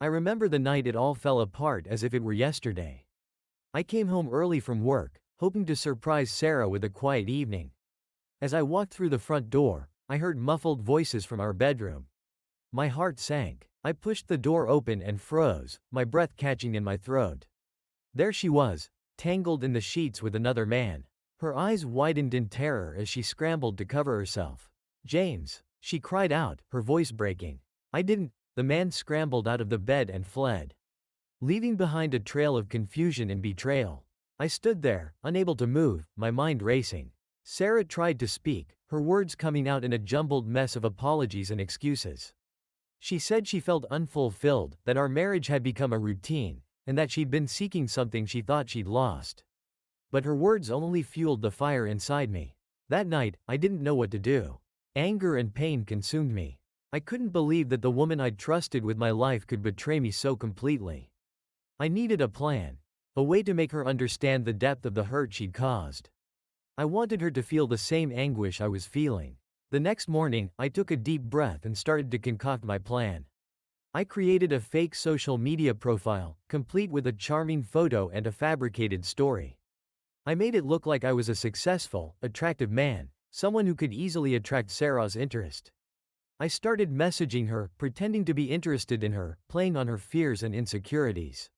I remember the night it all fell apart as if it were yesterday. I came home early from work, hoping to surprise Sarah with a quiet evening. As I walked through the front door, I heard muffled voices from our bedroom. My heart sank. I pushed the door open and froze, my breath catching in my throat. There she was, tangled in the sheets with another man. Her eyes widened in terror as she scrambled to cover herself. "James!" she cried out, her voice breaking. "I didn't." The man scrambled out of the bed and fled, leaving behind a trail of confusion and betrayal. I stood there, unable to move, my mind racing. Sarah tried to speak, her words coming out in a jumbled mess of apologies and excuses. She said she felt unfulfilled, that our marriage had become a routine, and that she'd been seeking something she thought she'd lost. But her words only fueled the fire inside me. That night, I didn't know what to do. Anger and pain consumed me. I couldn't believe that the woman I'd trusted with my life could betray me so completely. I needed a plan, a way to make her understand the depth of the hurt she'd caused. I wanted her to feel the same anguish I was feeling. The next morning, I took a deep breath and started to concoct my plan. I created a fake social media profile, complete with a charming photo and a fabricated story. I made it look like I was a successful, attractive man, someone who could easily attract Sarah's interest. I started messaging her, pretending to be interested in her, playing on her fears and insecurities.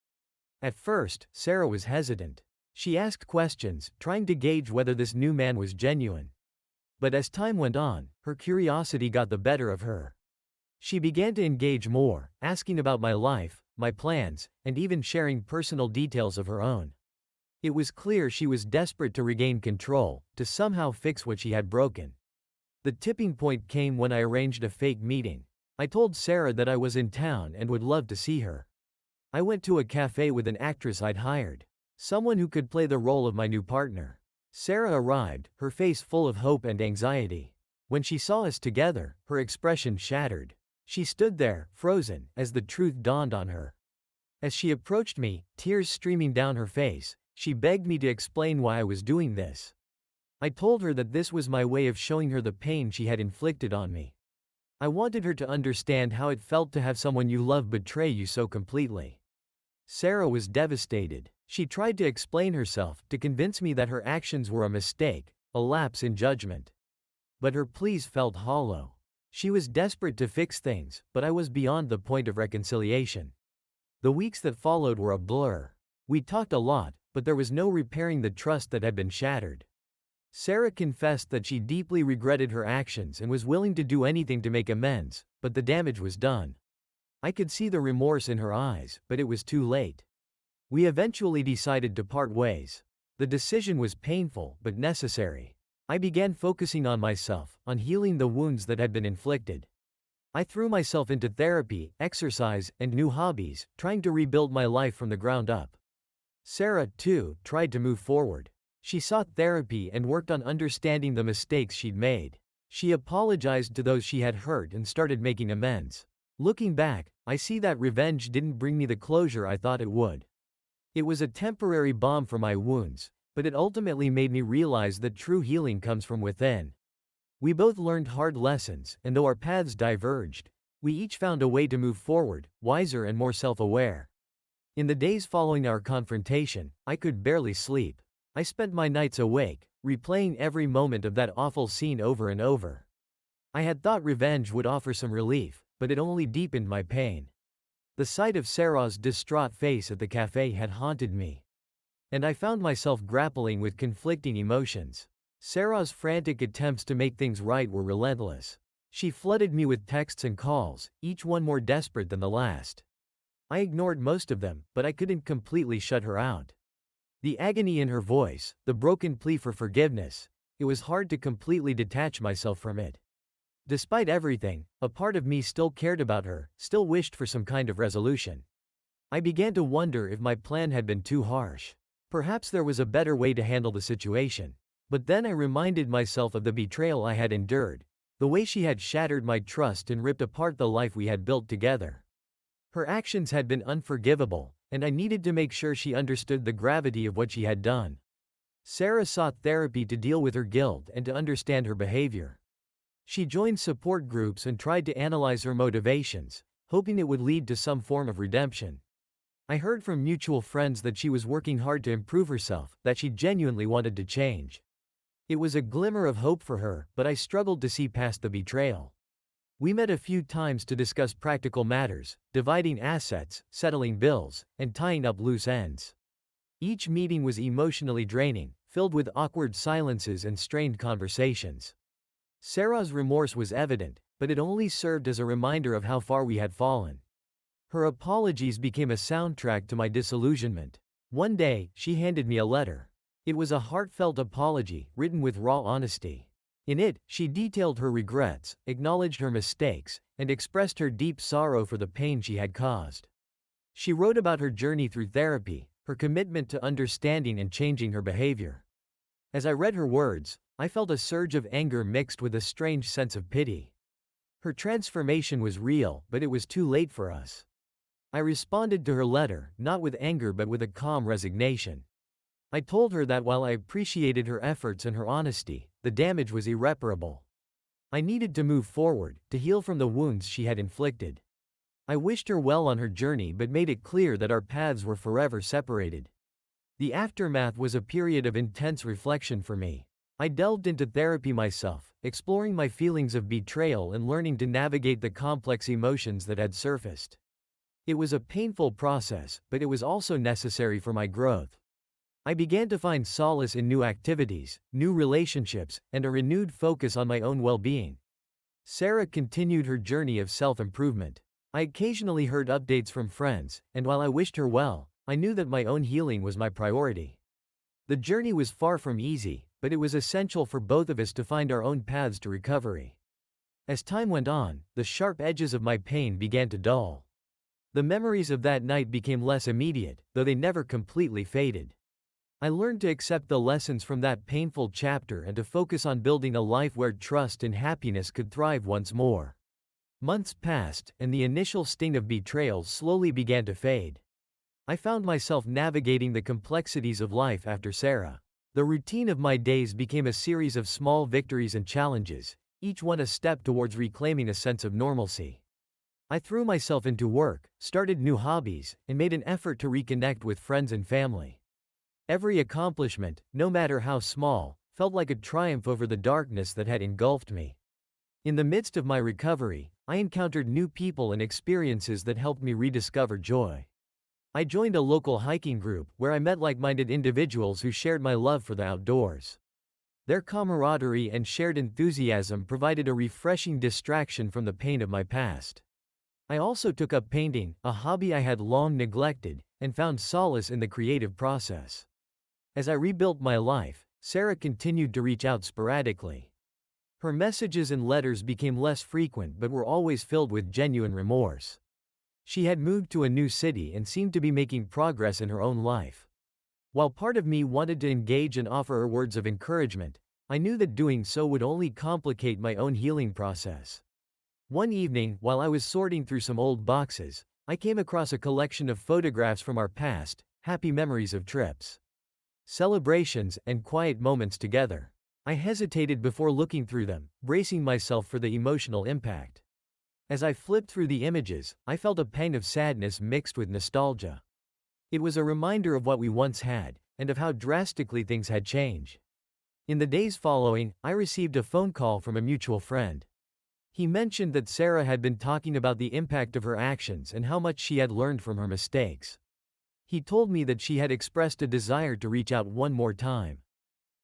At first, Sarah was hesitant. She asked questions, trying to gauge whether this new man was genuine. But as time went on, her curiosity got the better of her. She began to engage more, asking about my life, my plans, and even sharing personal details of her own. It was clear she was desperate to regain control, to somehow fix what she had broken. The tipping point came when I arranged a fake meeting. I told Sarah that I was in town and would love to see her. I went to a cafe with an actress I'd hired, someone who could play the role of my new partner. Sarah arrived, her face full of hope and anxiety. When she saw us together, her expression shattered. She stood there, frozen, as the truth dawned on her. As she approached me, tears streaming down her face, she begged me to explain why I was doing this. I told her that this was my way of showing her the pain she had inflicted on me. I wanted her to understand how it felt to have someone you love betray you so completely. Sarah was devastated. She tried to explain herself, to convince me that her actions were a mistake, a lapse in judgment. But her pleas felt hollow. She was desperate to fix things, but I was beyond the point of reconciliation. The weeks that followed were a blur. We talked a lot, but there was no repairing the trust that had been shattered. Sarah confessed that she deeply regretted her actions and was willing to do anything to make amends, but the damage was done. I could see the remorse in her eyes, but it was too late. We eventually decided to part ways. The decision was painful, but necessary. I began focusing on myself, on healing the wounds that had been inflicted. I threw myself into therapy, exercise, and new hobbies, trying to rebuild my life from the ground up. Sarah, too, tried to move forward. She sought therapy and worked on understanding the mistakes she'd made. She apologized to those she had hurt and started making amends. Looking back, I see that revenge didn't bring me the closure I thought it would. It was a temporary balm for my wounds, but it ultimately made me realize that true healing comes from within. We both learned hard lessons, and though our paths diverged, we each found a way to move forward, wiser and more self-aware. In the days following our confrontation, I could barely sleep. I spent my nights awake, replaying every moment of that awful scene over and over. I had thought revenge would offer some relief, but it only deepened my pain. The sight of Sarah's distraught face at the cafe had haunted me, and I found myself grappling with conflicting emotions. Sarah's frantic attempts to make things right were relentless. She flooded me with texts and calls, each one more desperate than the last. I ignored most of them, but I couldn't completely shut her out. The agony in her voice, the broken plea for forgiveness, it was hard to completely detach myself from it. Despite everything, a part of me still cared about her, still wished for some kind of resolution. I began to wonder if my plan had been too harsh. Perhaps there was a better way to handle the situation. But then I reminded myself of the betrayal I had endured, the way she had shattered my trust and ripped apart the life we had built together. Her actions had been unforgivable, and I needed to make sure she understood the gravity of what she had done. Sarah sought therapy to deal with her guilt and to understand her behavior. She joined support groups and tried to analyze her motivations, hoping it would lead to some form of redemption. I heard from mutual friends that she was working hard to improve herself, that she genuinely wanted to change. It was a glimmer of hope for her, but I struggled to see past the betrayal. We met a few times to discuss practical matters, dividing assets, settling bills, and tying up loose ends. Each meeting was emotionally draining, filled with awkward silences and strained conversations. Sarah's remorse was evident, but it only served as a reminder of how far we had fallen. Her apologies became a soundtrack to my disillusionment. One day, she handed me a letter. It was a heartfelt apology, written with raw honesty. In it, she detailed her regrets, acknowledged her mistakes, and expressed her deep sorrow for the pain she had caused. She wrote about her journey through therapy, her commitment to understanding and changing her behavior. As I read her words, I felt a surge of anger mixed with a strange sense of pity. Her transformation was real, but it was too late for us. I responded to her letter, not with anger but with a calm resignation. I told her that while I appreciated her efforts and her honesty, the damage was irreparable. I needed to move forward, to heal from the wounds she had inflicted. I wished her well on her journey but made it clear that our paths were forever separated. The aftermath was a period of intense reflection for me. I delved into therapy myself, exploring my feelings of betrayal and learning to navigate the complex emotions that had surfaced. It was a painful process, but it was also necessary for my growth. I began to find solace in new activities, new relationships, and a renewed focus on my own well-being. Sarah continued her journey of self-improvement. I occasionally heard updates from friends, and while I wished her well, I knew that my own healing was my priority. The journey was far from easy, but it was essential for both of us to find our own paths to recovery. As time went on, the sharp edges of my pain began to dull. The memories of that night became less immediate, though they never completely faded. I learned to accept the lessons from that painful chapter and to focus on building a life where trust and happiness could thrive once more. Months passed, and the initial sting of betrayal slowly began to fade. I found myself navigating the complexities of life after Sarah. The routine of my days became a series of small victories and challenges, each one a step towards reclaiming a sense of normalcy. I threw myself into work, started new hobbies, and made an effort to reconnect with friends and family. Every accomplishment, no matter how small, felt like a triumph over the darkness that had engulfed me. In the midst of my recovery, I encountered new people and experiences that helped me rediscover joy. I joined a local hiking group, where I met like-minded individuals who shared my love for the outdoors. Their camaraderie and shared enthusiasm provided a refreshing distraction from the pain of my past. I also took up painting, a hobby I had long neglected, and found solace in the creative process. As I rebuilt my life, Sarah continued to reach out sporadically. Her messages and letters became less frequent but were always filled with genuine remorse. She had moved to a new city and seemed to be making progress in her own life. While part of me wanted to engage and offer her words of encouragement, I knew that doing so would only complicate my own healing process. One evening, while I was sorting through some old boxes, I came across a collection of photographs from our past, happy memories of trips, celebrations, and quiet moments together. I hesitated before looking through them, bracing myself for the emotional impact. As I flipped through the images, I felt a pang of sadness mixed with nostalgia. It was a reminder of what we once had, and of how drastically things had changed. In the days following, I received a phone call from a mutual friend. He mentioned that Sarah had been talking about the impact of her actions and how much she had learned from her mistakes. He told me that she had expressed a desire to reach out one more time,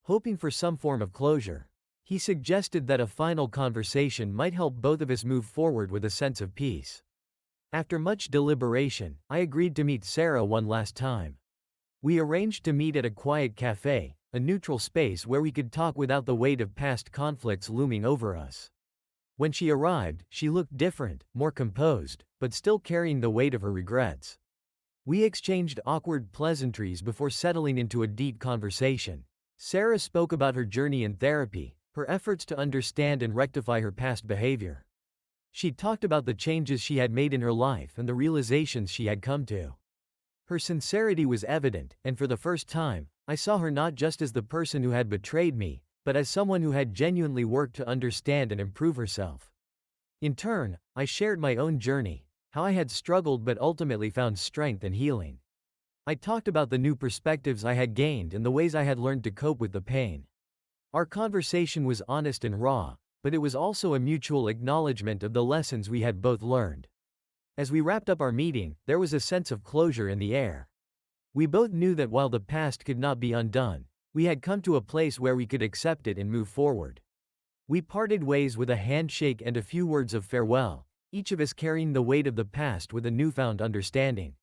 hoping for some form of closure. He suggested that a final conversation might help both of us move forward with a sense of peace. After much deliberation, I agreed to meet Sarah one last time. We arranged to meet at a quiet cafe, a neutral space where we could talk without the weight of past conflicts looming over us. When she arrived, she looked different, more composed, but still carrying the weight of her regrets. We exchanged awkward pleasantries before settling into a deep conversation. Sarah spoke about her journey in therapy, her efforts to understand and rectify her past behavior. She talked about the changes she had made in her life and the realizations she had come to. Her sincerity was evident, and for the first time, I saw her not just as the person who had betrayed me, but as someone who had genuinely worked to understand and improve herself. In turn, I shared my own journey, how I had struggled but ultimately found strength and healing. I talked about the new perspectives I had gained and the ways I had learned to cope with the pain. Our conversation was honest and raw, but it was also a mutual acknowledgement of the lessons we had both learned. As we wrapped up our meeting, there was a sense of closure in the air. We both knew that while the past could not be undone, we had come to a place where we could accept it and move forward. We parted ways with a handshake and a few words of farewell, each of us carrying the weight of the past with a newfound understanding.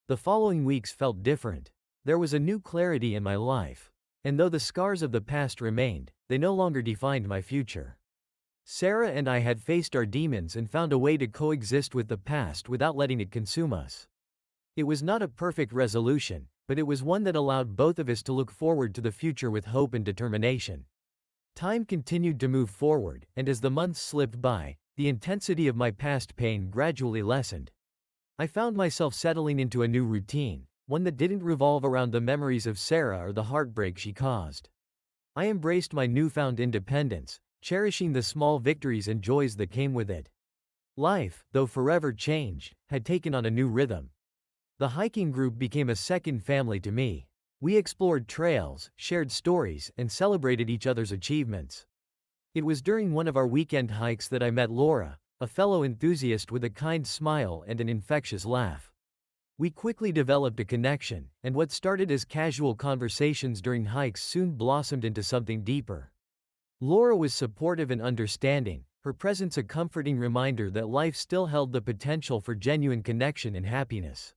The following weeks felt different. There was a new clarity in my life. And though the scars of the past remained, they no longer defined my future. Sarah and I had faced our demons and found a way to coexist with the past without letting it consume us. It was not a perfect resolution, but it was one that allowed both of us to look forward to the future with hope and determination. Time continued to move forward, and as the months slipped by, the intensity of my past pain gradually lessened. I found myself settling into a new routine, one that didn't revolve around the memories of Sarah or the heartbreak she caused. I embraced my newfound independence, cherishing the small victories and joys that came with it. Life, though forever changed, had taken on a new rhythm. The hiking group became a second family to me. We explored trails, shared stories, and celebrated each other's achievements. It was during one of our weekend hikes that I met Laura, a fellow enthusiast with a kind smile and an infectious laugh. We quickly developed a connection, and what started as casual conversations during hikes soon blossomed into something deeper. Laura was supportive and understanding, her presence a comforting reminder that life still held the potential for genuine connection and happiness.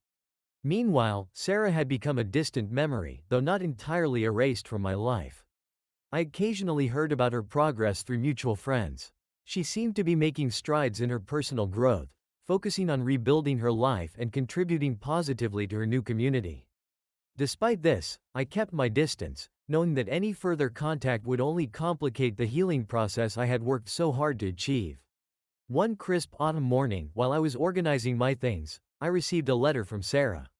Meanwhile, Sarah had become a distant memory, though not entirely erased from my life. I occasionally heard about her progress through mutual friends. She seemed to be making strides in her personal growth, focusing on rebuilding her life and contributing positively to her new community. Despite this, I kept my distance, knowing that any further contact would only complicate the healing process I had worked so hard to achieve. One crisp autumn morning, while I was organizing my things, I received a letter from Sarah.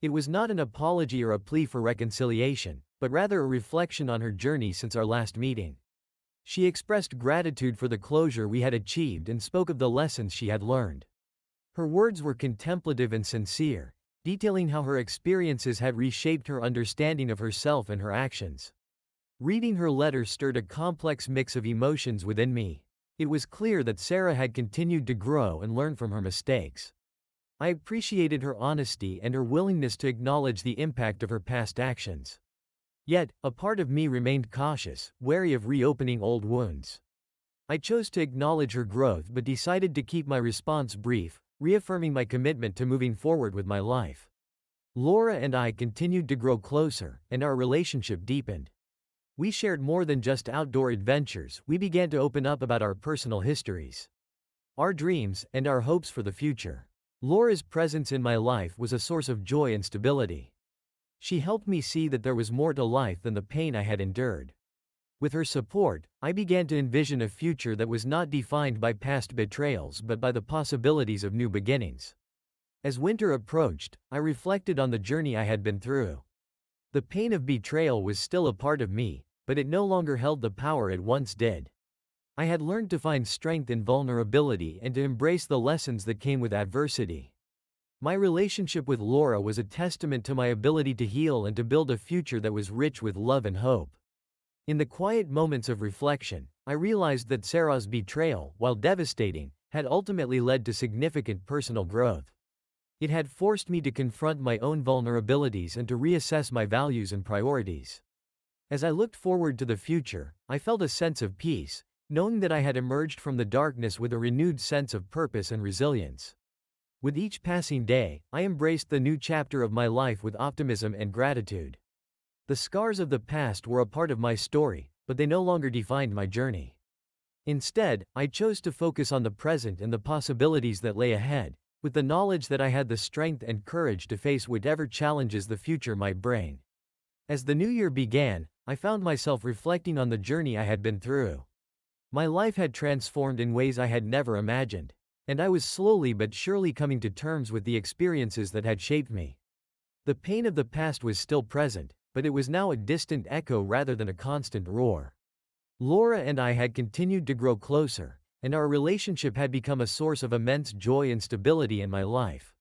It was not an apology or a plea for reconciliation, but rather a reflection on her journey since our last meeting. She expressed gratitude for the closure we had achieved and spoke of the lessons she had learned. Her words were contemplative and sincere, detailing how her experiences had reshaped her understanding of herself and her actions. Reading her letter stirred a complex mix of emotions within me. It was clear that Sarah had continued to grow and learn from her mistakes. I appreciated her honesty and her willingness to acknowledge the impact of her past actions. Yet, a part of me remained cautious, wary of reopening old wounds. I chose to acknowledge her growth but decided to keep my response brief, reaffirming my commitment to moving forward with my life. Laura and I continued to grow closer, and our relationship deepened. We shared more than just outdoor adventures, we began to open up about our personal histories, our dreams, and our hopes for the future. Laura's presence in my life was a source of joy and stability. She helped me see that there was more to life than the pain I had endured. With her support, I began to envision a future that was not defined by past betrayals but by the possibilities of new beginnings. As winter approached, I reflected on the journey I had been through. The pain of betrayal was still a part of me, but it no longer held the power it once did. I had learned to find strength in vulnerability and to embrace the lessons that came with adversity. My relationship with Laura was a testament to my ability to heal and to build a future that was rich with love and hope. In the quiet moments of reflection, I realized that Sarah's betrayal, while devastating, had ultimately led to significant personal growth. It had forced me to confront my own vulnerabilities and to reassess my values and priorities. As I looked forward to the future, I felt a sense of peace, knowing that I had emerged from the darkness with a renewed sense of purpose and resilience. With each passing day, I embraced the new chapter of my life with optimism and gratitude. The scars of the past were a part of my story, but they no longer defined my journey. Instead, I chose to focus on the present and the possibilities that lay ahead, with the knowledge that I had the strength and courage to face whatever challenges the future might bring. As the new year began, I found myself reflecting on the journey I had been through. My life had transformed in ways I had never imagined, and I was slowly but surely coming to terms with the experiences that had shaped me. The pain of the past was still present, but it was now a distant echo rather than a constant roar. Laura and I had continued to grow closer, and our relationship had become a source of immense joy and stability in my life.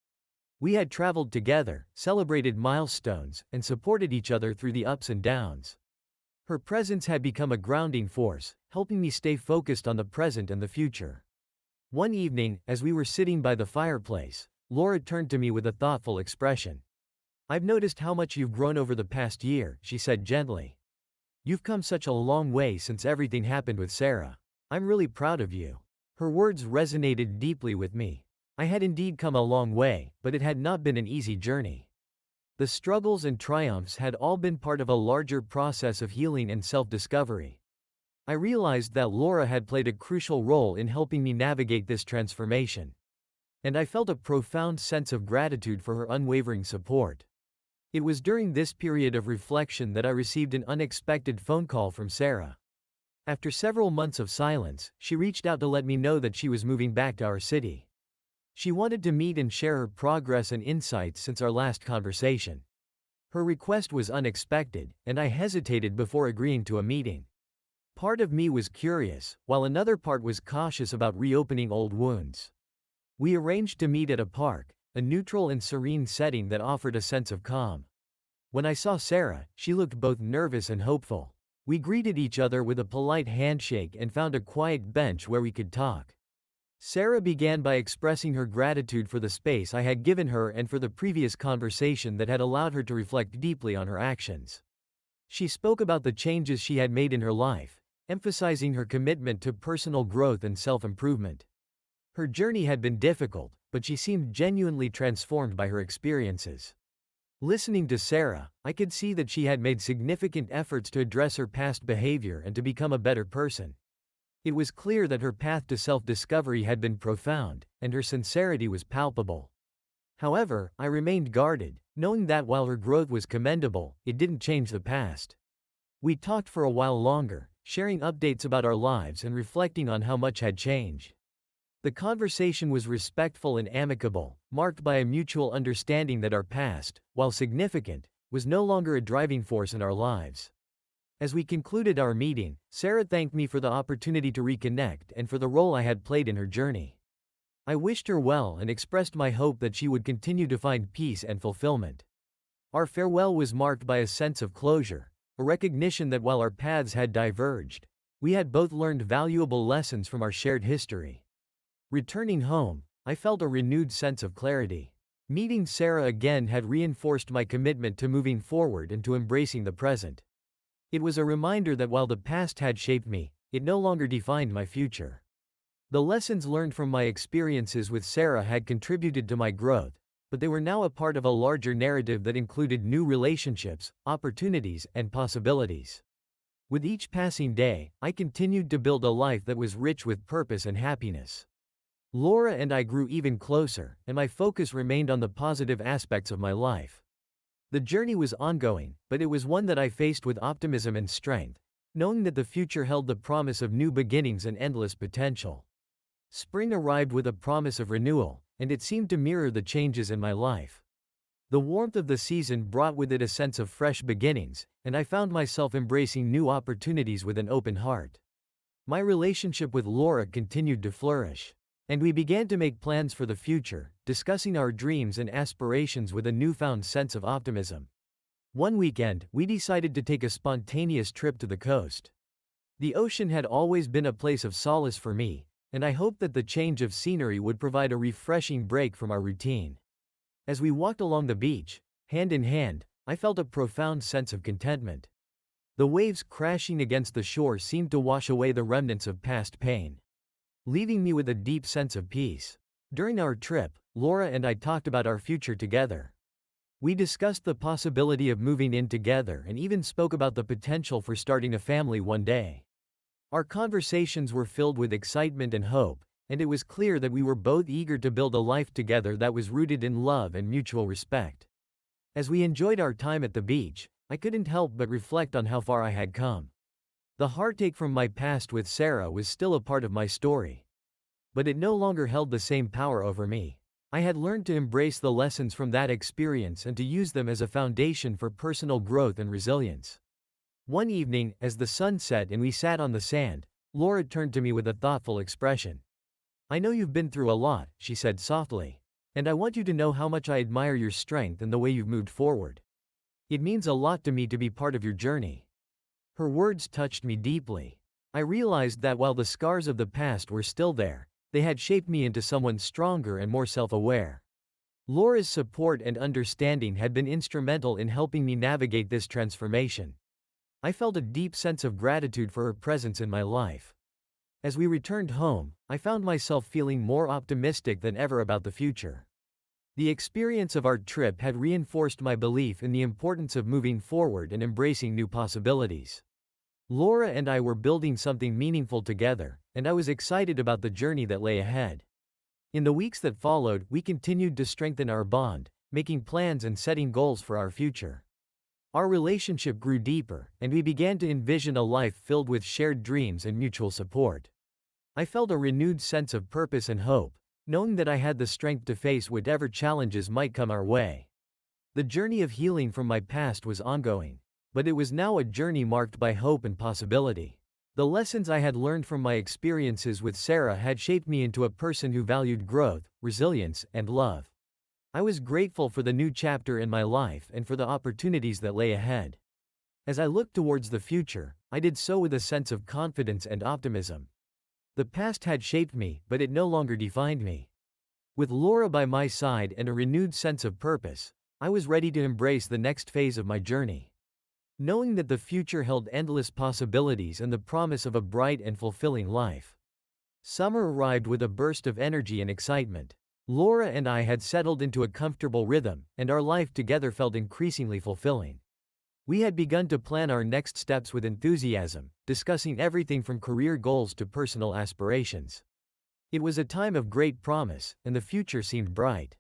We had traveled together, celebrated milestones, and supported each other through the ups and downs. Her presence had become a grounding force, helping me stay focused on the present and the future. One evening, as we were sitting by the fireplace, Laura turned to me with a thoughtful expression. "I've noticed how much you've grown over the past year," she said gently. "You've come such a long way since everything happened with Sarah. I'm really proud of you." Her words resonated deeply with me. I had indeed come a long way, but it had not been an easy journey. The struggles and triumphs had all been part of a larger process of healing and self-discovery. I realized that Laura had played a crucial role in helping me navigate this transformation. And I felt a profound sense of gratitude for her unwavering support. It was during this period of reflection that I received an unexpected phone call from Sarah. After several months of silence, she reached out to let me know that she was moving back to our city. She wanted to meet and share her progress and insights since our last conversation. Her request was unexpected, and I hesitated before agreeing to a meeting. Part of me was curious, while another part was cautious about reopening old wounds. We arranged to meet at a park, a neutral and serene setting that offered a sense of calm. When I saw Sarah, she looked both nervous and hopeful. We greeted each other with a polite handshake and found a quiet bench where we could talk. Sarah began by expressing her gratitude for the space I had given her and for the previous conversation that had allowed her to reflect deeply on her actions. She spoke about the changes she had made in her life, emphasizing her commitment to personal growth and self-improvement. Her journey had been difficult, but she seemed genuinely transformed by her experiences. Listening to Sarah, I could see that she had made significant efforts to address her past behavior and to become a better person. It was clear that her path to self-discovery had been profound, and her sincerity was palpable. However, I remained guarded, knowing that while her growth was commendable, it didn't change the past. We talked for a while longer, sharing updates about our lives and reflecting on how much had changed. The conversation was respectful and amicable, marked by a mutual understanding that our past, while significant, was no longer a driving force in our lives. As we concluded our meeting, Sarah thanked me for the opportunity to reconnect and for the role I had played in her journey. I wished her well and expressed my hope that she would continue to find peace and fulfillment. Our farewell was marked by a sense of closure, a recognition that while our paths had diverged, we had both learned valuable lessons from our shared history. Returning home, I felt a renewed sense of clarity. Meeting Sarah again had reinforced my commitment to moving forward and to embracing the present. It was a reminder that while the past had shaped me, it no longer defined my future. The lessons learned from my experiences with Sarah had contributed to my growth, but they were now a part of a larger narrative that included new relationships, opportunities, and possibilities. With each passing day, I continued to build a life that was rich with purpose and happiness. Laura and I grew even closer, and my focus remained on the positive aspects of my life. The journey was ongoing, but it was one that I faced with optimism and strength, knowing that the future held the promise of new beginnings and endless potential. Spring arrived with a promise of renewal, and it seemed to mirror the changes in my life. The warmth of the season brought with it a sense of fresh beginnings, and I found myself embracing new opportunities with an open heart. My relationship with Laura continued to flourish, and we began to make plans for the future, discussing our dreams and aspirations with a newfound sense of optimism. One weekend, we decided to take a spontaneous trip to the coast. The ocean had always been a place of solace for me, and I hoped that the change of scenery would provide a refreshing break from our routine. As we walked along the beach, hand in hand, I felt a profound sense of contentment. The waves crashing against the shore seemed to wash away the remnants of past pain, leaving me with a deep sense of peace. During our trip, Laura and I talked about our future together. We discussed the possibility of moving in together and even spoke about the potential for starting a family one day. Our conversations were filled with excitement and hope, and it was clear that we were both eager to build a life together that was rooted in love and mutual respect. As we enjoyed our time at the beach, I couldn't help but reflect on how far I had come. The heartache from my past with Sarah was still a part of my story, but it no longer held the same power over me. I had learned to embrace the lessons from that experience and to use them as a foundation for personal growth and resilience. One evening, as the sun set and we sat on the sand, Laura turned to me with a thoughtful expression. I know you've been through a lot, she said softly. And I want you to know how much I admire your strength and the way you've moved forward. It means a lot to me to be part of your journey. Her words touched me deeply. I realized that while the scars of the past were still there, they had shaped me into someone stronger and more self-aware. Laura's support and understanding had been instrumental in helping me navigate this transformation. I felt a deep sense of gratitude for her presence in my life. As we returned home, I found myself feeling more optimistic than ever about the future. The experience of our trip had reinforced my belief in the importance of moving forward and embracing new possibilities. Laura and I were building something meaningful together, and I was excited about the journey that lay ahead. In the weeks that followed, we continued to strengthen our bond, making plans and setting goals for our future. Our relationship grew deeper, and we began to envision a life filled with shared dreams and mutual support. I felt a renewed sense of purpose and hope, knowing that I had the strength to face whatever challenges might come our way. The journey of healing from my past was ongoing, but it was now a journey marked by hope and possibility. The lessons I had learned from my experiences with Sarah had shaped me into a person who valued growth, resilience, and love. I was grateful for the new chapter in my life and for the opportunities that lay ahead. As I looked towards the future, I did so with a sense of confidence and optimism. The past had shaped me, but it no longer defined me. With Laura by my side and a renewed sense of purpose, I was ready to embrace the next phase of my journey. Knowing that the future held endless possibilities and the promise of a bright and fulfilling life. Summer arrived with a burst of energy and excitement. Laura and I had settled into a comfortable rhythm, and our life together felt increasingly fulfilling. We had begun to plan our next steps with enthusiasm, discussing everything from career goals to personal aspirations. It was a time of great promise, and the future seemed bright.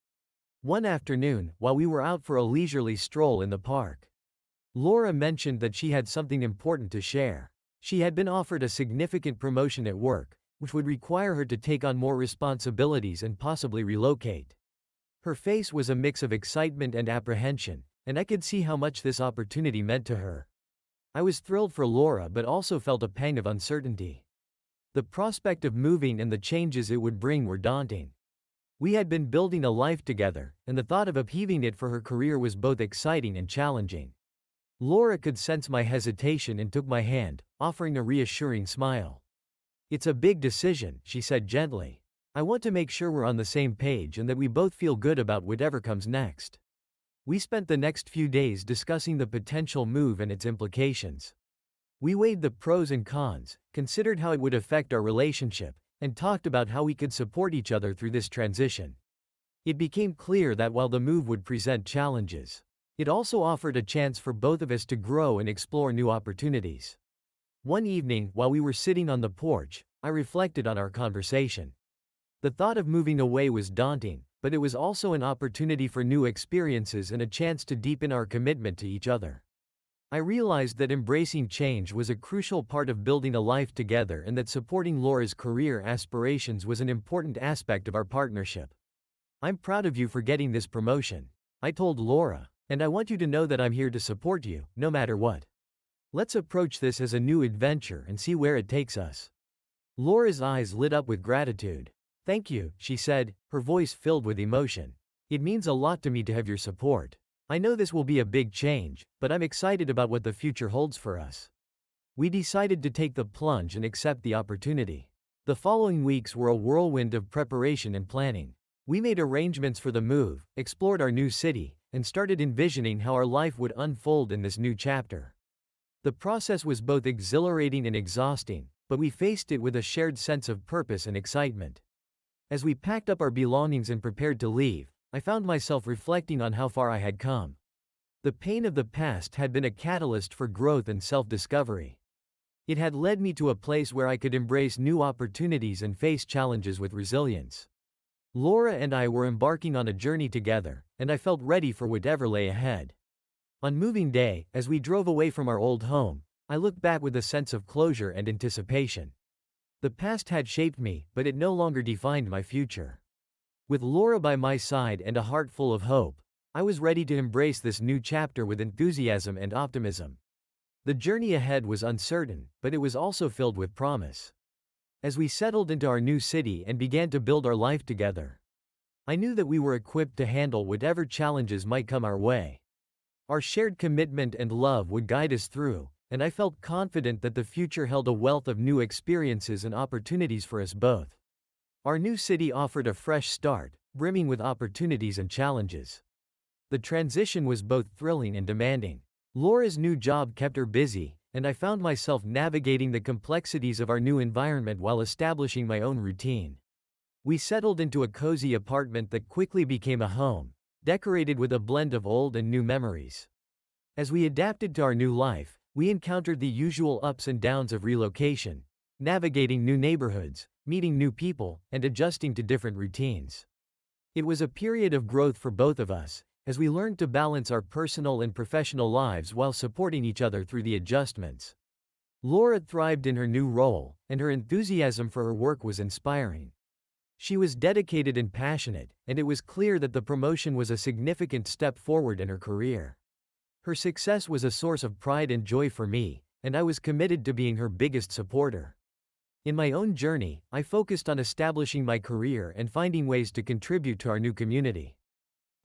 One afternoon, while we were out for a leisurely stroll in the park, Laura mentioned that she had something important to share. She had been offered a significant promotion at work, which would require her to take on more responsibilities and possibly relocate. Her face was a mix of excitement and apprehension, and I could see how much this opportunity meant to her. I was thrilled for Laura but also felt a pang of uncertainty. The prospect of moving and the changes it would bring were daunting. We had been building a life together, and the thought of upheaving it for her career was both exciting and challenging. Laura could sense my hesitation and took my hand, offering a reassuring smile. It's a big decision, she said gently. I want to make sure we're on the same page and that we both feel good about whatever comes next. We spent the next few days discussing the potential move and its implications. We weighed the pros and cons, considered how it would affect our relationship, and talked about how we could support each other through this transition. It became clear that while the move would present challenges, it also offered a chance for both of us to grow and explore new opportunities. One evening, while we were sitting on the porch, I reflected on our conversation. The thought of moving away was daunting, but it was also an opportunity for new experiences and a chance to deepen our commitment to each other. I realized that embracing change was a crucial part of building a life together and that supporting Laura's career aspirations was an important aspect of our partnership. I'm proud of you for getting this promotion, I told Laura. And I want you to know that I'm here to support you, no matter what. Let's approach this as a new adventure and see where it takes us. Laura's eyes lit up with gratitude. Thank you, she said, her voice filled with emotion. It means a lot to me to have your support. I know this will be a big change, but I'm excited about what the future holds for us. We decided to take the plunge and accept the opportunity. The following weeks were a whirlwind of preparation and planning. We made arrangements for the move, explored our new city, and started envisioning how our life would unfold in this new chapter. The process was both exhilarating and exhausting, but we faced it with a shared sense of purpose and excitement. As we packed up our belongings and prepared to leave, I found myself reflecting on how far I had come. The pain of the past had been a catalyst for growth and self-discovery. It had led me to a place where I could embrace new opportunities and face challenges with resilience. Laura and I were embarking on a journey together, and I felt ready for whatever lay ahead. On moving day, as we drove away from our old home, I looked back with a sense of closure and anticipation. The past had shaped me, but it no longer defined my future. With Laura by my side and a heart full of hope, I was ready to embrace this new chapter with enthusiasm and optimism. The journey ahead was uncertain, but it was also filled with promise. As we settled into our new city and began to build our life together, I knew that we were equipped to handle whatever challenges might come our way. Our shared commitment and love would guide us through, and I felt confident that the future held a wealth of new experiences and opportunities for us both. Our new city offered a fresh start, brimming with opportunities and challenges. The transition was both thrilling and demanding. Laura's new job kept her busy, and I found myself navigating the complexities of our new environment while establishing my own routine. We settled into a cozy apartment that quickly became a home, decorated with a blend of old and new memories. As we adapted to our new life, we encountered the usual ups and downs of relocation, navigating new neighborhoods, meeting new people, and adjusting to different routines. It was a period of growth for both of us, as we learned to balance our personal and professional lives while supporting each other through the adjustments. Laura thrived in her new role, and her enthusiasm for her work was inspiring. She was dedicated and passionate, and it was clear that the promotion was a significant step forward in her career. Her success was a source of pride and joy for me, and I was committed to being her biggest supporter. In my own journey, I focused on establishing my career and finding ways to contribute to our new community.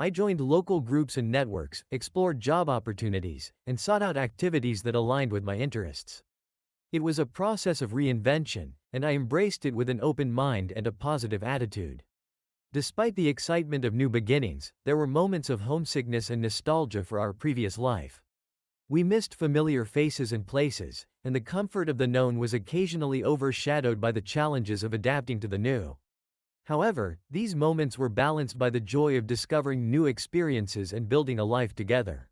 I joined local groups and networks, explored job opportunities, and sought out activities that aligned with my interests. It was a process of reinvention, and I embraced it with an open mind and a positive attitude. Despite the excitement of new beginnings, there were moments of homesickness and nostalgia for our previous life. We missed familiar faces and places, and the comfort of the known was occasionally overshadowed by the challenges of adapting to the new. However, these moments were balanced by the joy of discovering new experiences and building a life together.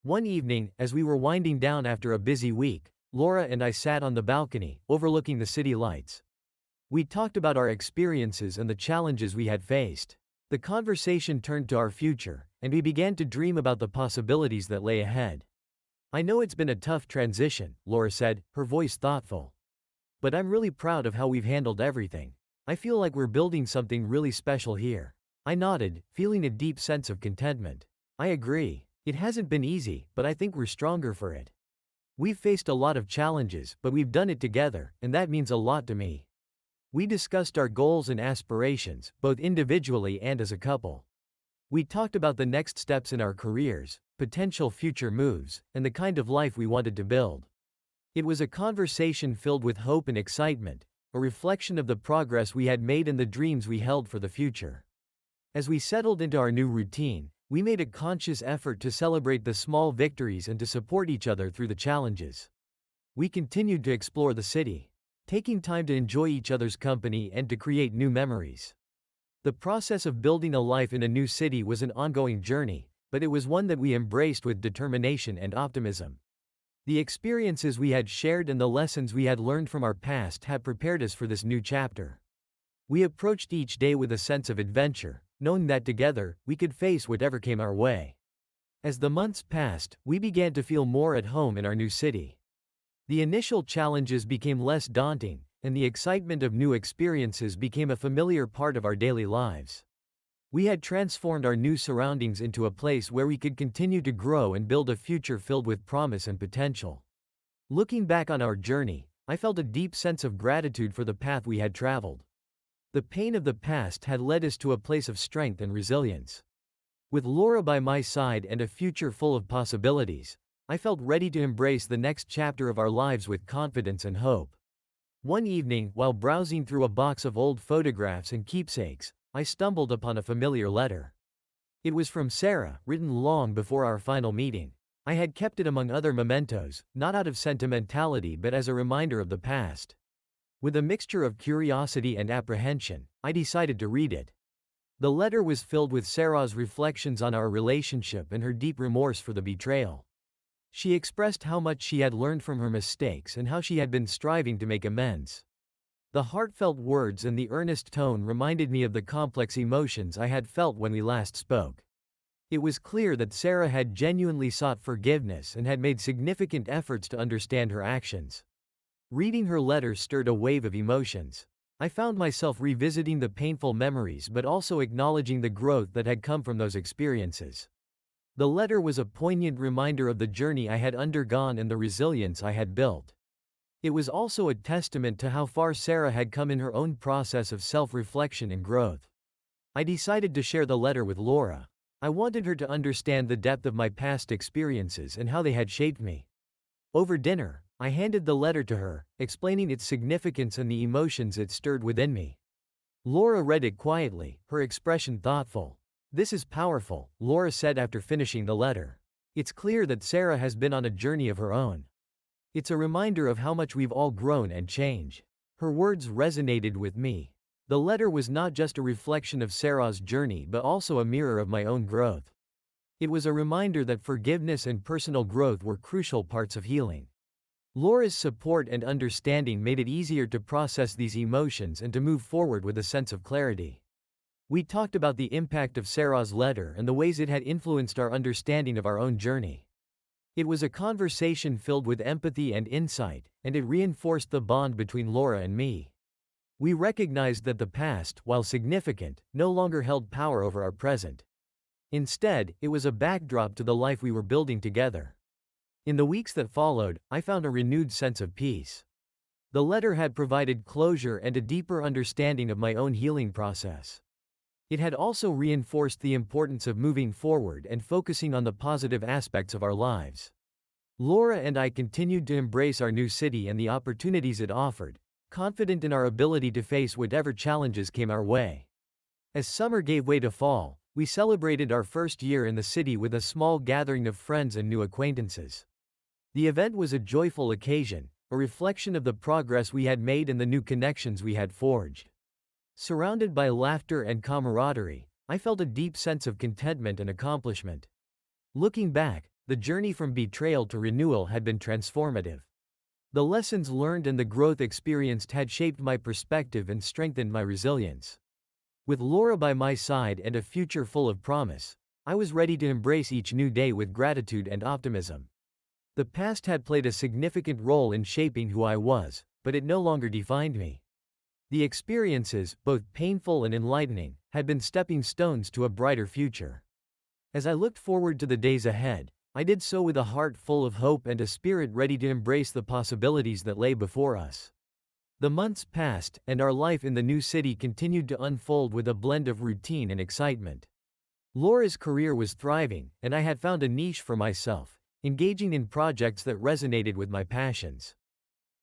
One evening, as we were winding down after a busy week, Laura and I sat on the balcony, overlooking the city lights. We talked about our experiences and the challenges we had faced. The conversation turned to our future, and we began to dream about the possibilities that lay ahead. "I know it's been a tough transition," Laura said, her voice thoughtful. "But I'm really proud of how we've handled everything. I feel like we're building something really special here." I nodded, feeling a deep sense of contentment. "I agree. It hasn't been easy, but I think we're stronger for it. We've faced a lot of challenges, but we've done it together, and that means a lot to me." We discussed our goals and aspirations, both individually and as a couple. We talked about the next steps in our careers, potential future moves, and the kind of life we wanted to build. It was a conversation filled with hope and excitement, a reflection of the progress we had made and the dreams we held for the future. As we settled into our new routine, we made a conscious effort to celebrate the small victories and to support each other through the challenges. We continued to explore the city, taking time to enjoy each other's company and to create new memories. The process of building a life in a new city was an ongoing journey, but it was one that we embraced with determination and optimism. The experiences we had shared and the lessons we had learned from our past had prepared us for this new chapter. We approached each day with a sense of adventure, knowing that together, we could face whatever came our way. As the months passed, we began to feel more at home in our new city. The initial challenges became less daunting, and the excitement of new experiences became a familiar part of our daily lives. We had transformed our new surroundings into a place where we could continue to grow and build a future filled with promise and potential. Looking back on our journey, I felt a deep sense of gratitude for the path we had traveled. The pain of the past had led us to a place of strength and resilience. With Laura by my side and a future full of possibilities, I felt ready to embrace the next chapter of our lives with confidence and hope. One evening, while browsing through a box of old photographs and keepsakes, I stumbled upon a familiar letter. It was from Sarah, written long before our final meeting. I had kept it among other mementos, not out of sentimentality but as a reminder of the past. With a mixture of curiosity and apprehension, I decided to read it. The letter was filled with Sarah's reflections on our relationship and her deep remorse for the betrayal. She expressed how much she had learned from her mistakes and how she had been striving to make amends. The heartfelt words and the earnest tone reminded me of the complex emotions I had felt when we last spoke. It was clear that Sarah had genuinely sought forgiveness and had made significant efforts to understand her actions. Reading her letter stirred a wave of emotions. I found myself revisiting the painful memories but also acknowledging the growth that had come from those experiences. The letter was a poignant reminder of the journey I had undergone and the resilience I had built. It was also a testament to how far Sarah had come in her own process of self-reflection and growth. I decided to share the letter with Laura. I wanted her to understand the depth of my past experiences and how they had shaped me. Over dinner, I handed the letter to her, explaining its significance and the emotions it stirred within me. Laura read it quietly, her expression thoughtful. "This is powerful," Laura said after finishing the letter. "It's clear that Sarah has been on a journey of her own. It's a reminder of how much we've all grown and changed." Her words resonated with me. The letter was not just a reflection of Sarah's journey but also a mirror of my own growth. It was a reminder that forgiveness and personal growth were crucial parts of healing. Laura's support and understanding made it easier to process these emotions and to move forward with a sense of clarity. We talked about the impact of Sarah's letter and the ways it had influenced our understanding of our own journey. It was a conversation filled with empathy and insight, and it reinforced the bond between Laura and me. We recognized that the past, while significant, no longer held power over our present. Instead, it was a backdrop to the life we were building together. In the weeks that followed, I found a renewed sense of peace. The letter had provided closure and a deeper understanding of my own healing process. It had also reinforced the importance of moving forward and focusing on the positive aspects of our lives. Laura and I continued to embrace our new city and the opportunities it offered, confident in our ability to face whatever challenges came our way. As summer gave way to fall, we celebrated our first year in the city with a small gathering of friends and new acquaintances. The event was a joyful occasion, a reflection of the progress we had made and the new connections we had forged. Surrounded by laughter and camaraderie, I felt a deep sense of contentment and accomplishment. Looking back, the journey from betrayal to renewal had been transformative. The lessons learned and the growth experienced had shaped my perspective and strengthened my resilience. With Laura by my side and a future full of promise, I was ready to embrace each new day with gratitude and optimism. The past had played a significant role in shaping who I was, but it no longer defined me. The experiences, both painful and enlightening, had been stepping stones to a brighter future. As I looked forward to the days ahead, I did so with a heart full of hope and a spirit ready to embrace the possibilities that lay before us. The months passed, and our life in the new city continued to unfold with a blend of routine and excitement. Laura's career was thriving, and I had found a niche for myself, engaging in projects that resonated with my passions.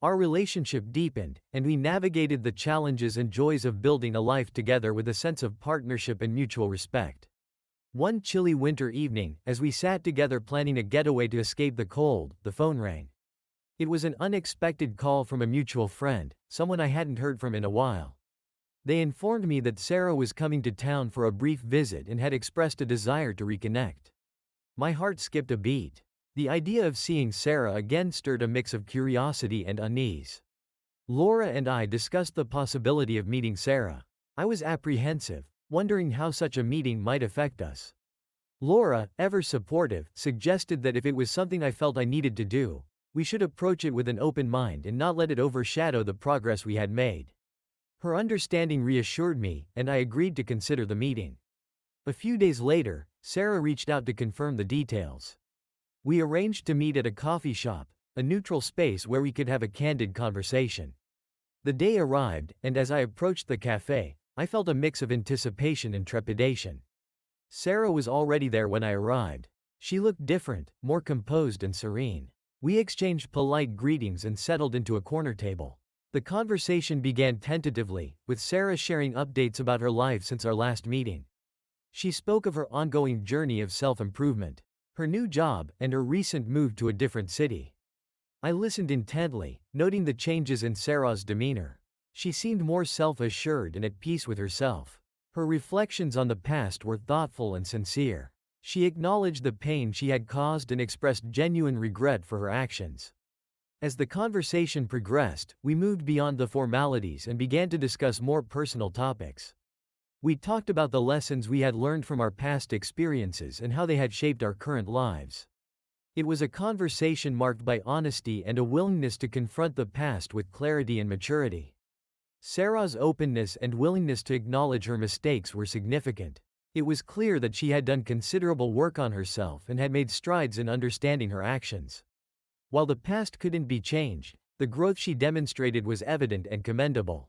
Our relationship deepened, and we navigated the challenges and joys of building a life together with a sense of partnership and mutual respect. One chilly winter evening, as we sat together planning a getaway to escape the cold, the phone rang. It was an unexpected call from a mutual friend, someone I hadn't heard from in a while. They informed me that Sarah was coming to town for a brief visit and had expressed a desire to reconnect. My heart skipped a beat. The idea of seeing Sarah again stirred a mix of curiosity and unease. Laura and I discussed the possibility of meeting Sarah. I was apprehensive, wondering how such a meeting might affect us. Laura, ever supportive, suggested that if it was something I felt I needed to do, we should approach it with an open mind and not let it overshadow the progress we had made. Her understanding reassured me, and I agreed to consider the meeting. A few days later, Sarah reached out to confirm the details. We arranged to meet at a coffee shop, a neutral space where we could have a candid conversation. The day arrived, and as I approached the cafe, I felt a mix of anticipation and trepidation. Sarah was already there when I arrived. She looked different, more composed and serene. We exchanged polite greetings and settled into a corner table. The conversation began tentatively, with Sarah sharing updates about her life since our last meeting. She spoke of her ongoing journey of self-improvement, her new job, and her recent move to a different city. I listened intently, noting the changes in Sarah's demeanor. She seemed more self-assured and at peace with herself. Her reflections on the past were thoughtful and sincere. She acknowledged the pain she had caused and expressed genuine regret for her actions. As the conversation progressed, we moved beyond the formalities and began to discuss more personal topics. We talked about the lessons we had learned from our past experiences and how they had shaped our current lives. It was a conversation marked by honesty and a willingness to confront the past with clarity and maturity. Sarah's openness and willingness to acknowledge her mistakes were significant. It was clear that she had done considerable work on herself and had made strides in understanding her actions. While the past couldn't be changed, The growth she demonstrated was evident and commendable.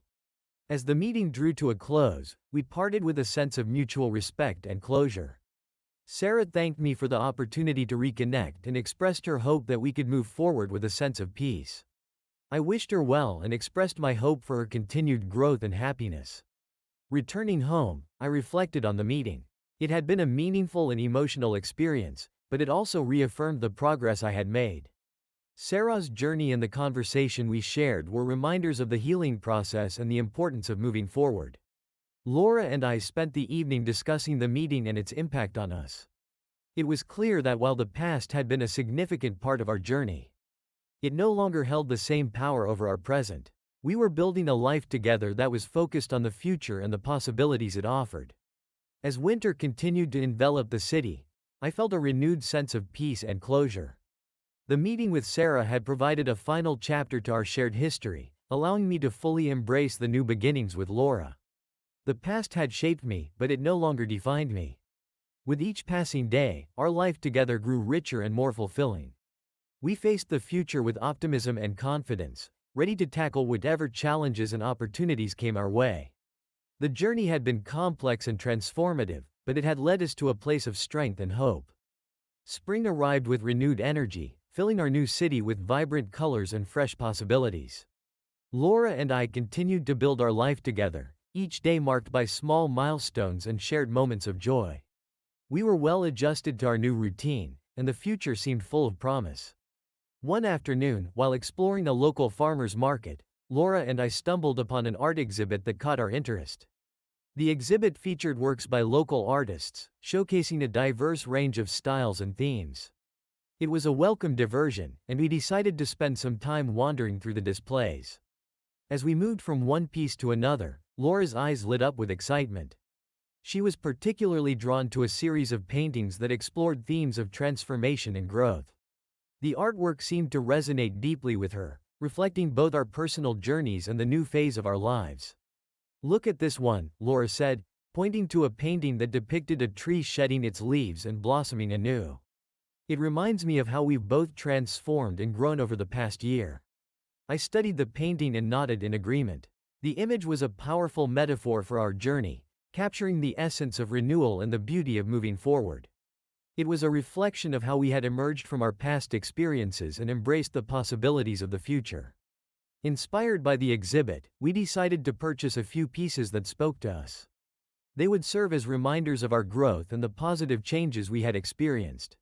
As the meeting drew to a close, we parted with a sense of mutual respect and closure. Sarah thanked me for the opportunity to reconnect and expressed her hope that we could move forward with a sense of peace. I wished her well and expressed my hope for her continued growth and happiness. Returning home, I reflected on the meeting. It had been a meaningful and emotional experience, but it also reaffirmed the progress I had made. Sarah's journey and the conversation we shared were reminders of the healing process and the importance of moving forward. Laura and I spent the evening discussing the meeting and its impact on us. It was clear that while the past had been a significant part of our journey, it no longer held the same power over our present. We were building a life together that was focused on the future and the possibilities it offered. As winter continued to envelop the city, I felt a renewed sense of peace and closure. The meeting with Sarah had provided a final chapter to our shared history, allowing me to fully embrace the new beginnings with Laura. The past had shaped me, but it no longer defined me. With each passing day, our life together grew richer and more fulfilling. We faced the future with optimism and confidence, ready to tackle whatever challenges and opportunities came our way. The journey had been complex and transformative, but it had led us to a place of strength and hope. Spring arrived with renewed energy, filling our new city with vibrant colors and fresh possibilities. Laura and I continued to build our life together, each day marked by small milestones and shared moments of joy. We were well adjusted to our new routine, and the future seemed full of promise. One afternoon, while exploring a local farmer's market, Laura and I stumbled upon an art exhibit that caught our interest. The exhibit featured works by local artists, showcasing a diverse range of styles and themes. It was a welcome diversion, and we decided to spend some time wandering through the displays. As we moved from one piece to another, Laura's eyes lit up with excitement. She was particularly drawn to a series of paintings that explored themes of transformation and growth. The artwork seemed to resonate deeply with her, reflecting both our personal journeys and the new phase of our lives. "Look at this one," Laura said, pointing to a painting that depicted a tree shedding its leaves and blossoming anew. "It reminds me of how we've both transformed and grown over the past year." I studied the painting and nodded in agreement. The image was a powerful metaphor for our journey, capturing the essence of renewal and the beauty of moving forward. It was a reflection of how we had emerged from our past experiences and embraced the possibilities of the future. Inspired by the exhibit, we decided to purchase a few pieces that spoke to us. They would serve as reminders of our growth and the positive changes we had experienced.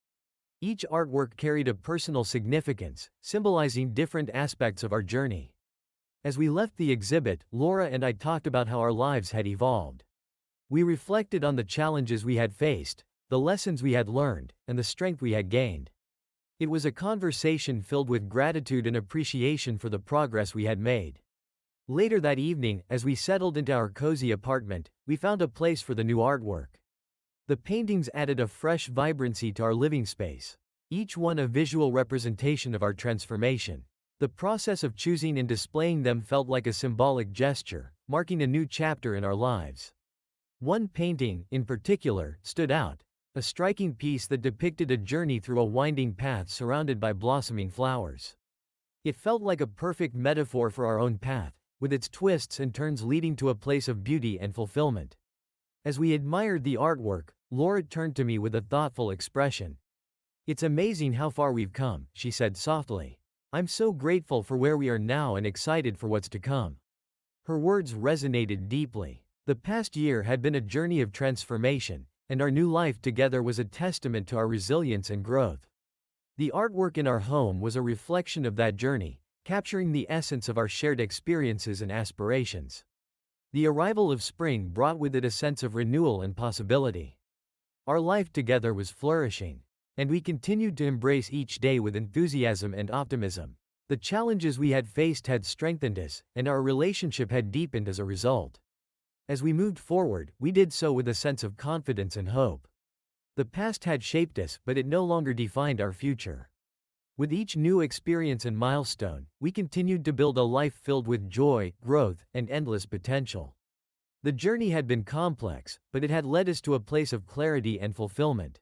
Each artwork carried a personal significance, symbolizing different aspects of our journey. As we left the exhibit, Laura and I talked about how our lives had evolved. We reflected on the challenges we had faced, the lessons we had learned, and the strength we had gained. It was a conversation filled with gratitude and appreciation for the progress we had made. Later that evening, as we settled into our cozy apartment, we found a place for the new artwork. The paintings added a fresh vibrancy to our living space, each one a visual representation of our transformation. The process of choosing and displaying them felt like a symbolic gesture, marking a new chapter in our lives. One painting, in particular, stood out. A striking piece that depicted a journey through a winding path surrounded by blossoming flowers. It felt like a perfect metaphor for our own path, with its twists and turns leading to a place of beauty and fulfillment. As we admired the artwork, Laura turned to me with a thoughtful expression. "It's amazing how far we've come," she said softly. "I'm so grateful for where we are now and excited for what's to come." Her words resonated deeply. The past year had been a journey of transformation, and our new life together was a testament to our resilience and growth. The artwork in our home was a reflection of that journey, capturing the essence of our shared experiences and aspirations. The arrival of spring brought with it a sense of renewal and possibility. Our life together was flourishing, and we continued to embrace each day with enthusiasm and optimism. The challenges we had faced had strengthened us, and our relationship had deepened as a result. As we moved forward, we did so with a sense of confidence and hope. The past had shaped us, but it no longer defined our future. With each new experience and milestone, we continued to build a life filled with joy, growth, and endless potential. The journey had been complex, but it had led us to a place of clarity and fulfillment.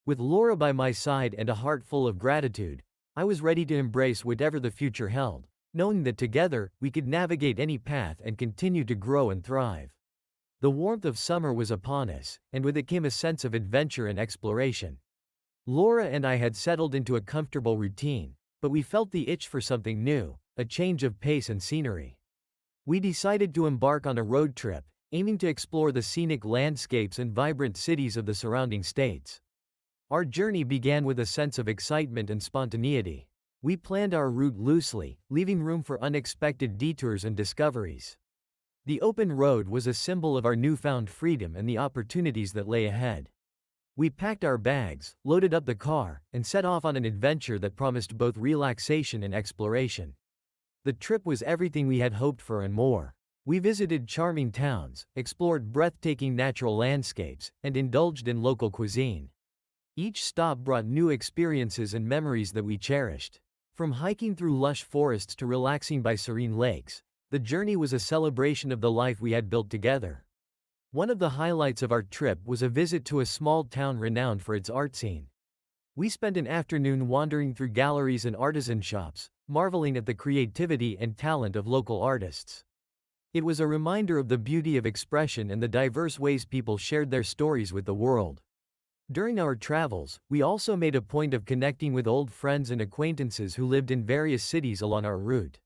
With Laura by my side and a heart full of gratitude, I was ready to embrace whatever the future held. knowing that together, we could navigate any path and continue to grow and thrive. The warmth of summer was upon us, and with it came a sense of adventure and exploration. Laura and I had settled into a comfortable routine, but we felt the itch for something new, a change of pace and scenery. We decided to embark on a road trip, aiming to explore the scenic landscapes and vibrant cities of the surrounding states. Our journey began with a sense of excitement and spontaneity. We planned our route loosely, leaving room for unexpected detours and discoveries. The open road was a symbol of our newfound freedom and the opportunities that lay ahead. We packed our bags, loaded up the car, and set off on an adventure that promised both relaxation and exploration. The trip was everything we had hoped for and more. We visited charming towns, explored breathtaking natural landscapes, and indulged in local cuisine. Each stop brought new experiences and memories that we cherished. From hiking through lush forests to relaxing by serene lakes, the journey was a celebration of the life we had built together. One of the highlights of our trip was a visit to a small town renowned for its art scene. We spent an afternoon wandering through galleries and artisan shops, marveling at the creativity and talent of local artists. It was a reminder of the beauty of expression and the diverse ways people shared their stories with the world. During our travels, we also made a point of connecting with old friends and acquaintances who lived in various cities along our route.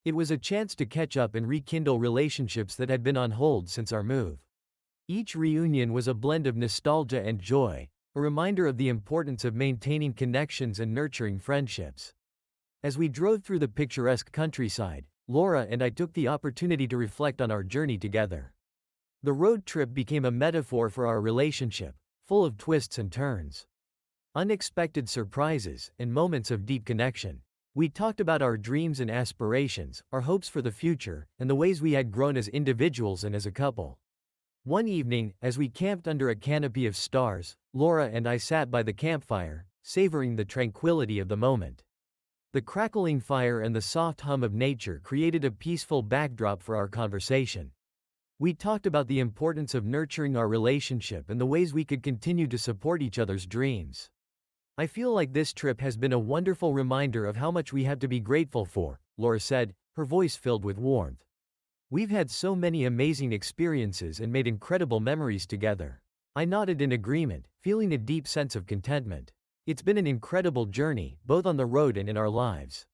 It was a chance to catch up and rekindle relationships that had been on hold since our move. Each reunion was a blend of nostalgia and joy, a reminder of the importance of maintaining connections and nurturing friendships. As we drove through the picturesque countryside, Laura and I took the opportunity to reflect on our journey together. The road trip became a metaphor for our relationship, full of twists and turns, unexpected surprises, and moments of deep connection. We talked about our dreams and aspirations, our hopes for the future, and the ways we had grown as individuals and as a couple. One evening, as we camped under a canopy of stars, Laura and I sat by the campfire, savoring the tranquility of the moment. The crackling fire and the soft hum of nature created a peaceful backdrop for our conversation. We talked about the importance of nurturing our relationship and the ways we could continue to support each other's dreams. I feel like this trip has been a wonderful reminder of how much we have to be grateful for, Laura said, her voice filled with warmth. We've had so many amazing experiences and made incredible memories together. I nodded in agreement, feeling a deep sense of contentment. It's been an incredible journey, both on the road and in our lives.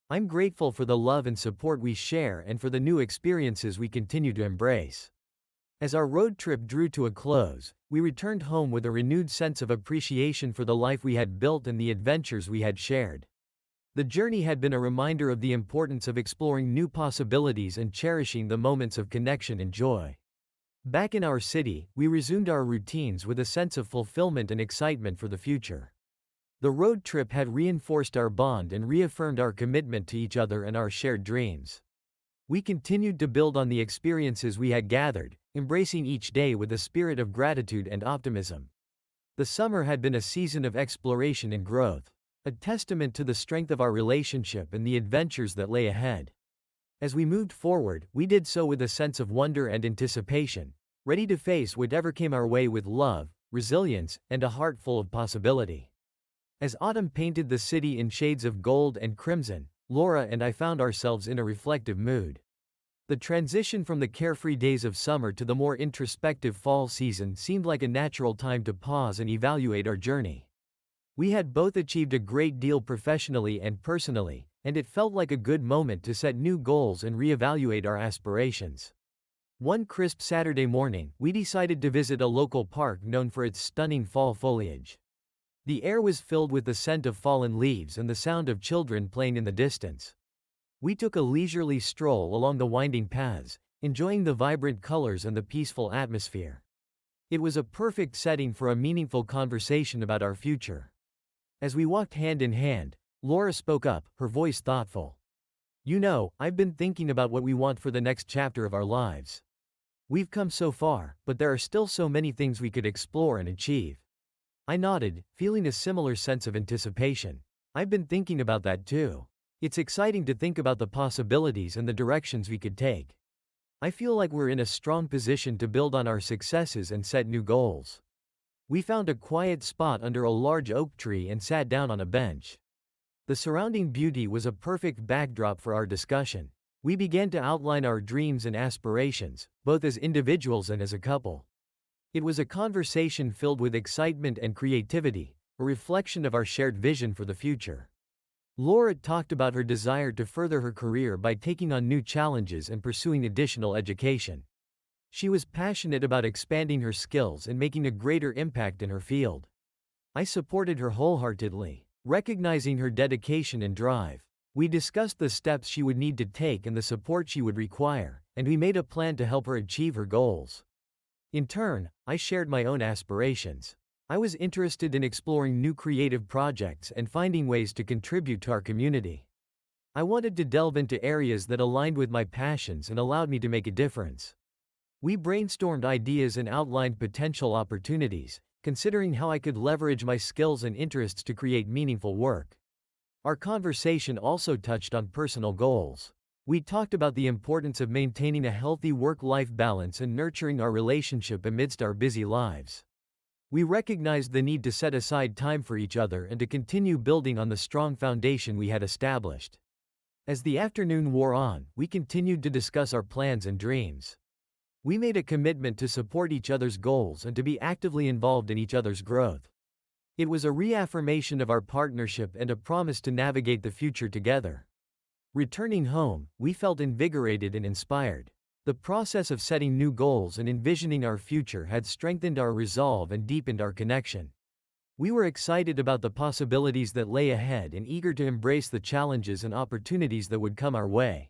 I'm grateful for the love and support we share and for the new experiences we continue to embrace. As our road trip drew to a close, we returned home with a renewed sense of appreciation for the life we had built and the adventures we had shared. The journey had been a reminder of the importance of exploring new possibilities and cherishing the moments of connection and joy. Back in our city, we resumed our routines with a sense of fulfillment and excitement for the future. The road trip had reinforced our bond and reaffirmed our commitment to each other and our shared dreams. We continued to build on the experiences we had gathered, embracing each day with a spirit of gratitude and optimism. The summer had been a season of exploration and growth, a testament to the strength of our relationship and the adventures that lay ahead. As we moved forward, we did so with a sense of wonder and anticipation, ready to face whatever came our way with love, resilience, and a heart full of possibility. As autumn painted the city in shades of gold and crimson, Laura and I found ourselves in a reflective mood. The transition from the carefree days of summer to the more introspective fall season seemed like a natural time to pause and evaluate our journey. We had both achieved a great deal professionally and personally, and it felt like a good moment to set new goals and reevaluate our aspirations. One crisp Saturday morning, we decided to visit a local park known for its stunning fall foliage. The air was filled with the scent of fallen leaves and the sound of children playing in the distance. We took a leisurely stroll along the winding paths, enjoying the vibrant colors and the peaceful atmosphere. It was a perfect setting for a meaningful conversation about our future. As we walked hand in hand, Laura spoke up, her voice thoughtful. "You know, I've been thinking about what we want for the next chapter of our lives. We've come so far, but there are still so many things we could explore and achieve." I nodded, feeling a similar sense of anticipation. "I've been thinking about that too. It's exciting to think about the possibilities and the directions we could take. I feel like we're in a strong position to build on our successes and set new goals." We found a quiet spot under a large oak tree and sat down on a bench. The surrounding beauty was a perfect backdrop for our discussion. We began to outline our dreams and aspirations, both as individuals and as a couple. It was a conversation filled with excitement and creativity, a reflection of our shared vision for the future. Laura talked about her desire to further her career by taking on new challenges and pursuing additional education. She was passionate about expanding her skills and making a greater impact in her field. I supported her wholeheartedly, recognizing her dedication and drive. We discussed the steps she would need to take and the support she would require, and we made a plan to help her achieve her goals. In turn, I shared my own aspirations. I was interested in exploring new creative projects and finding ways to contribute to our community. I wanted to delve into areas that aligned with my passions and allowed me to make a difference. We brainstormed ideas and outlined potential opportunities, considering how I could leverage my skills and interests to create meaningful work. Our conversation also touched on personal goals. We talked about the importance of maintaining a healthy work-life balance and nurturing our relationship amidst our busy lives. We recognized the need to set aside time for each other and to continue building on the strong foundation we had established. As the afternoon wore on, we continued to discuss our plans and dreams. We made a commitment to support each other's goals and to be actively involved in each other's growth. It was a reaffirmation of our partnership and a promise to navigate the future together. Returning home, we felt invigorated and inspired. The process of setting new goals and envisioning our future had strengthened our resolve and deepened our connection. We were excited about the possibilities that lay ahead and eager to embrace the challenges and opportunities that would come our way.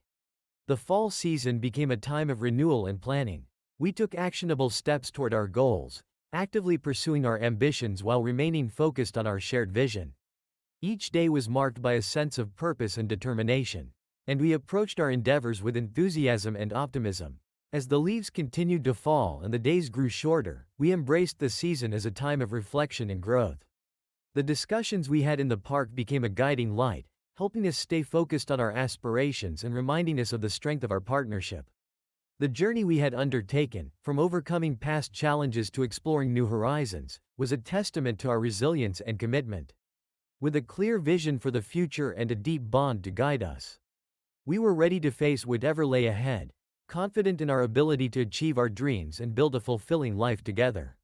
The fall season became a time of renewal and planning. We took actionable steps toward our goals, actively pursuing our ambitions while remaining focused on our shared vision. Each day was marked by a sense of purpose and determination, and we approached our endeavors with enthusiasm and optimism. As the leaves continued to fall and the days grew shorter, we embraced the season as a time of reflection and growth. The discussions we had in the park became a guiding light, helping us stay focused on our aspirations and reminding us of the strength of our partnership. The journey we had undertaken, from overcoming past challenges to exploring new horizons, was a testament to our resilience and commitment. With a clear vision for the future and a deep bond to guide us, we were ready to face whatever lay ahead, confident in our ability to achieve our dreams and build a fulfilling life together.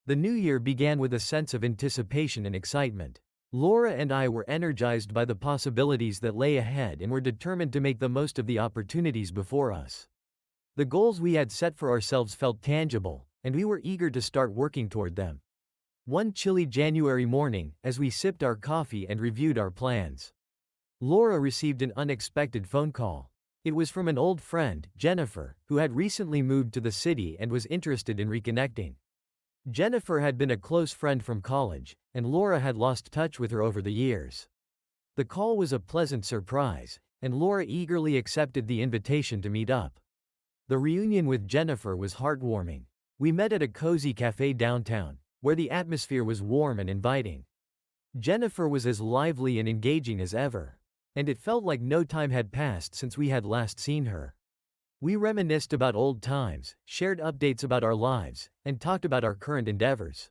The new year began with a sense of anticipation and excitement. Laura and I were energized by the possibilities that lay ahead and were determined to make the most of the opportunities before us. The goals we had set for ourselves felt tangible, and we were eager to start working toward them. One chilly January morning, as we sipped our coffee and reviewed our plans, Laura received an unexpected phone call. It was from an old friend, Jennifer, who had recently moved to the city and was interested in reconnecting. Jennifer had been a close friend from college, and Laura had lost touch with her over the years. The call was a pleasant surprise, and Laura eagerly accepted the invitation to meet up. The reunion with Jennifer was heartwarming. We met at a cozy cafe downtown, where the atmosphere was warm and inviting. Jennifer was as lively and engaging as ever, and it felt like no time had passed since we had last seen her. We reminisced about old times, shared updates about our lives, and talked about our current endeavors.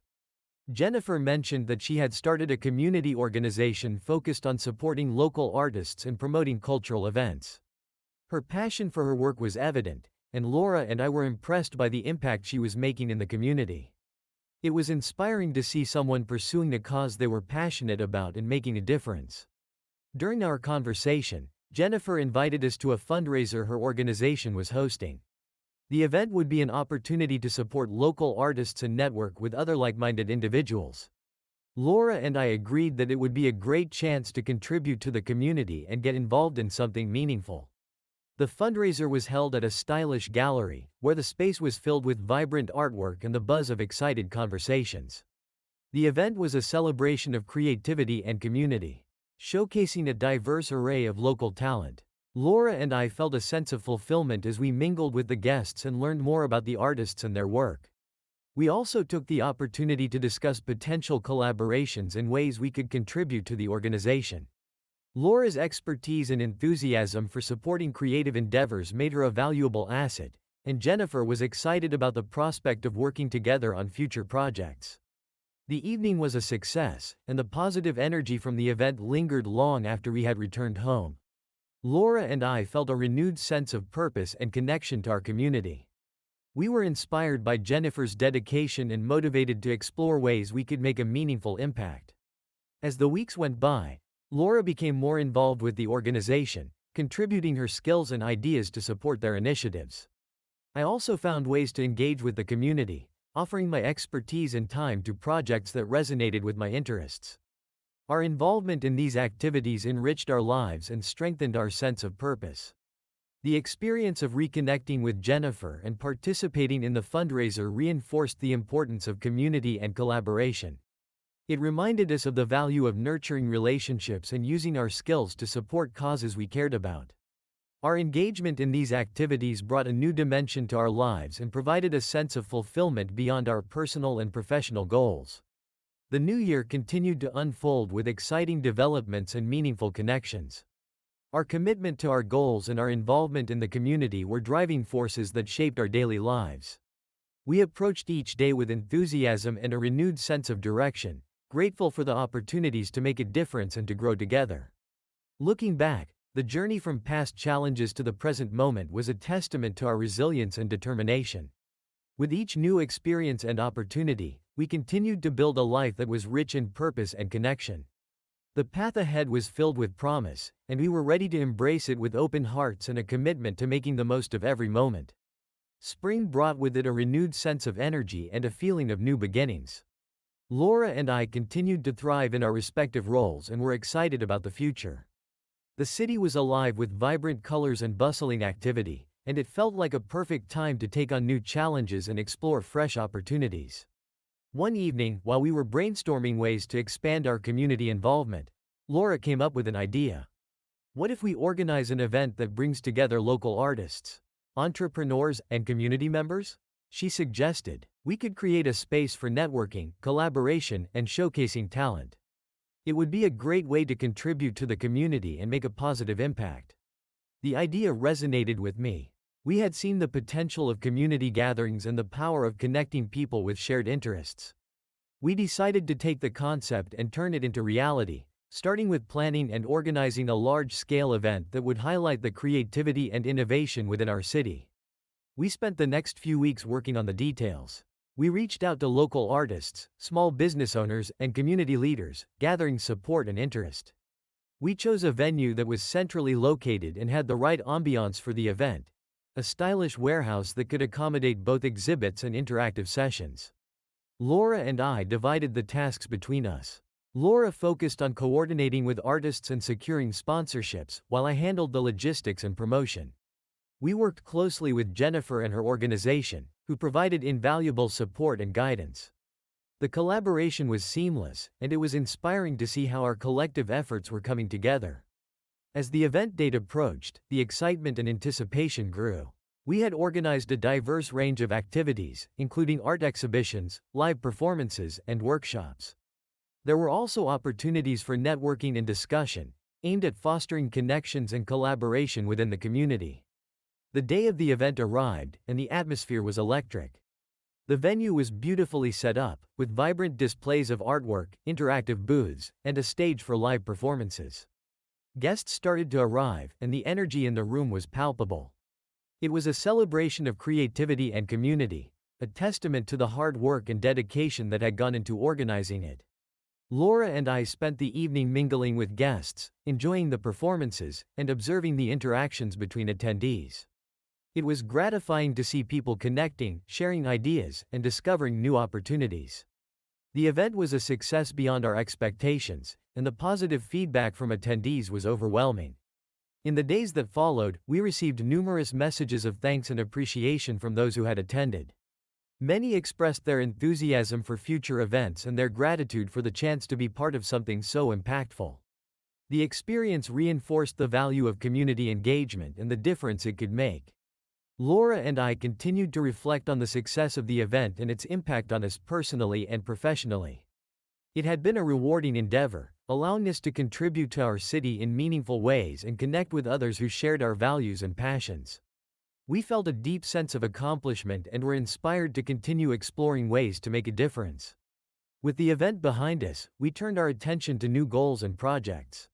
Jennifer mentioned that she had started a community organization focused on supporting local artists and promoting cultural events. Her passion for her work was evident, and Laura and I were impressed by the impact she was making in the community. It was inspiring to see someone pursuing a cause they were passionate about and making a difference. During our conversation, Jennifer invited us to a fundraiser her organization was hosting. The event would be an opportunity to support local artists and network with other like-minded individuals. Laura and I agreed that it would be a great chance to contribute to the community and get involved in something meaningful. The fundraiser was held at a stylish gallery, where the space was filled with vibrant artwork and the buzz of excited conversations. The event was a celebration of creativity and community, showcasing a diverse array of local talent. Laura and I felt a sense of fulfillment as we mingled with the guests and learned more about the artists and their work. We also took the opportunity to discuss potential collaborations and ways we could contribute to the organization. Laura's expertise and enthusiasm for supporting creative endeavors made her a valuable asset, and Jennifer was excited about the prospect of working together on future projects. The evening was a success, and the positive energy from the event lingered long after we had returned home. Laura and I felt a renewed sense of purpose and connection to our community. We were inspired by Jennifer's dedication and motivated to explore ways we could make a meaningful impact. As the weeks went by, Laura became more involved with the organization, contributing her skills and ideas to support their initiatives. I also found ways to engage with the community, offering my expertise and time to projects that resonated with my interests. Our involvement in these activities enriched our lives and strengthened our sense of purpose. The experience of reconnecting with Jennifer and participating in the fundraiser reinforced the importance of community and collaboration. It reminded us of the value of nurturing relationships and using our skills to support causes we cared about. Our engagement in these activities brought a new dimension to our lives and provided a sense of fulfillment beyond our personal and professional goals. The new year continued to unfold with exciting developments and meaningful connections. Our commitment to our goals and our involvement in the community were driving forces that shaped our daily lives. We approached each day with enthusiasm and a renewed sense of direction, grateful for the opportunities to make a difference and to grow together. Looking back, the journey from past challenges to the present moment was a testament to our resilience and determination. With each new experience and opportunity, we continued to build a life that was rich in purpose and connection. The path ahead was filled with promise, and we were ready to embrace it with open hearts and a commitment to making the most of every moment. Spring brought with it a renewed sense of energy and a feeling of new beginnings. Laura and I continued to thrive in our respective roles and were excited about the future. The city was alive with vibrant colors and bustling activity, and it felt like a perfect time to take on new challenges and explore fresh opportunities. One evening, while we were brainstorming ways to expand our community involvement, Laura came up with an idea. What if we organize an event that brings together local artists, entrepreneurs, and community members? She suggested. We could create a space for networking, collaboration, and showcasing talent. It would be a great way to contribute to the community and make a positive impact. The idea resonated with me. We had seen the potential of community gatherings and the power of connecting people with shared interests. We decided to take the concept and turn it into reality, starting with planning and organizing a large-scale event that would highlight the creativity and innovation within our city. We spent the next few weeks working on the details. We reached out to local artists, small business owners, and community leaders, gathering support and interest. We chose a venue that was centrally located and had the right ambiance for the event, a stylish warehouse that could accommodate both exhibits and interactive sessions. Laura and I divided the tasks between us. Laura focused on coordinating with artists and securing sponsorships, while I handled the logistics and promotion. We worked closely with Jennifer and her organization, who provided invaluable support and guidance. The collaboration was seamless, and it was inspiring to see how our collective efforts were coming together. As the event date approached, the excitement and anticipation grew. We had organized a diverse range of activities, including art exhibitions, live performances, and workshops. There were also opportunities for networking and discussion, aimed at fostering connections and collaboration within the community. The day of the event arrived, and the atmosphere was electric. The venue was beautifully set up, with vibrant displays of artwork, interactive booths, and a stage for live performances. Guests started to arrive, and the energy in the room was palpable. It was a celebration of creativity and community, a testament to the hard work and dedication that had gone into organizing it. Laura and I spent the evening mingling with guests, enjoying the performances, and observing the interactions between attendees. It was gratifying to see people connecting, sharing ideas, and discovering new opportunities. The event was a success beyond our expectations, and the positive feedback from attendees was overwhelming. In the days that followed, we received numerous messages of thanks and appreciation from those who had attended. Many expressed their enthusiasm for future events and their gratitude for the chance to be part of something so impactful. The experience reinforced the value of community engagement and the difference it could make. Laura and I continued to reflect on the success of the event and its impact on us personally and professionally. It had been a rewarding endeavor, allowing us to contribute to our city in meaningful ways and connect with others who shared our values and passions. We felt a deep sense of accomplishment and were inspired to continue exploring ways to make a difference. With the event behind us, we turned our attention to new goals and projects.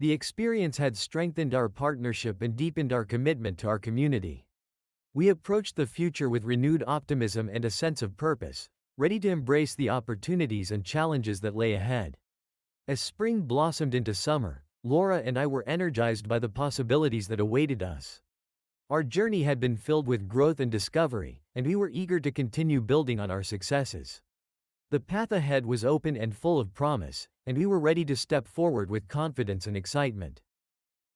The experience had strengthened our partnership and deepened our commitment to our community. We approached the future with renewed optimism and a sense of purpose, ready to embrace the opportunities and challenges that lay ahead. As spring blossomed into summer, Laura and I were energized by the possibilities that awaited us. Our journey had been filled with growth and discovery, and we were eager to continue building on our successes. The path ahead was open and full of promise, and we were ready to step forward with confidence and excitement.